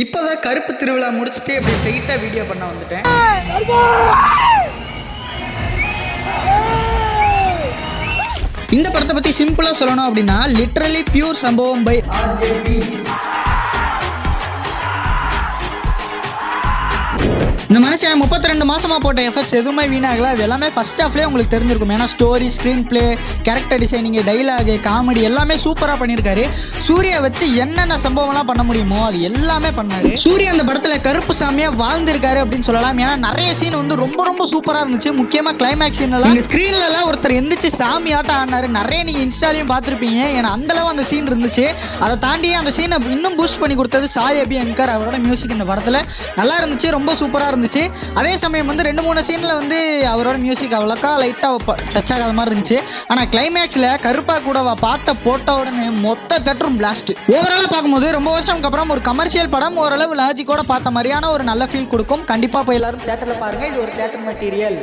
இப்போதான் கருப்பு திருவிழா முடிச்சுட்டு இப்படி ஸ்ட்ரைட்டாக வீடியோ பண்ண வந்துட்டேன். இந்த படத்தை பற்றி சிம்பிளாக சொல்லணும் அப்படின்னா லிட்ரலி பியூர் சம்பவம் பை RJP. இந்த மனுஷன் 32 மாசமா போட்ட எஃபெக்ட்ஸ் எதுவுமே வீணாகல. அது எல்லாமே ஃபர்ஸ்ட் ஹாஃப்லேயே உங்களுக்கு தெரிஞ்சிருக்கும். ஏன்னா story, screen play, character designing, dialogue, comedy எல்லாமே சூப்பராக பண்ணியிருக்காரு. சூர்யா வச்சு என்னென்ன சம்பவம்லாம் பண்ண முடியுமோ அது எல்லாமே பண்ணாரு. சூர்யா அந்த படத்தில் கருப்பு சாமியாக வாழ்ந்திருக்காரு அப்படின்னு சொல்லலாம். ஏன்னா நிறைய சீன் வந்து ரொம்ப ரொம்ப சூப்பராக இருந்துச்சு. முக்கியமாக கிளைமேக்ஸ் சீன்லாம் ஸ்க்ரீன்லலாம் ஒருத்தர் எந்திரிச்சு சாமி ஆட்டம் ஆடினாரு. நிறைய நீங்கள் இன்ஸ்டாலையும் பார்த்துருப்பீங்க. ஏன்னா அந்தளவு அந்த சீன் இருந்துச்சு. அதை தாண்டி அந்த சீனை இன்னும் பூஸ்ட் பண்ணி கொடுத்தது சாய் அபியங்கர். அவரோட மியூசிக் இந்த படத்தில் நல்லா இருந்துச்சு, ரொம்ப சூப்பராக இருந்துச்சு. அதே சமயம் வந்து 2-3 சீனில் வந்து அவரோட மியூசிக் அவ்வளோக்கா லைட்டாக டச் ஆகாத மாதிரி இருந்துச்சு. ஆனால் கிளைமேக்ஸில் கருப்பா கூடவா பாட்டை போட்ட உடனே மொத்த தேட்டரும் பிளாஸ்ட். ஓவராலாக பார்க்கும்போது ரொம்ப வருஷம்க்கு அப்புறம் ஒரு கமர்ஷியல் படம் ஓரளவு லாஜிக்கோட பார்த்த மாதிரியான ஒரு நல்ல ஃபீல் கொடுக்கும். கண்டிப்பாக போய் எல்லாரும் தேட்டரில் பாருங்கள். இது ஒரு தேட்டர் மெட்டீரியல்.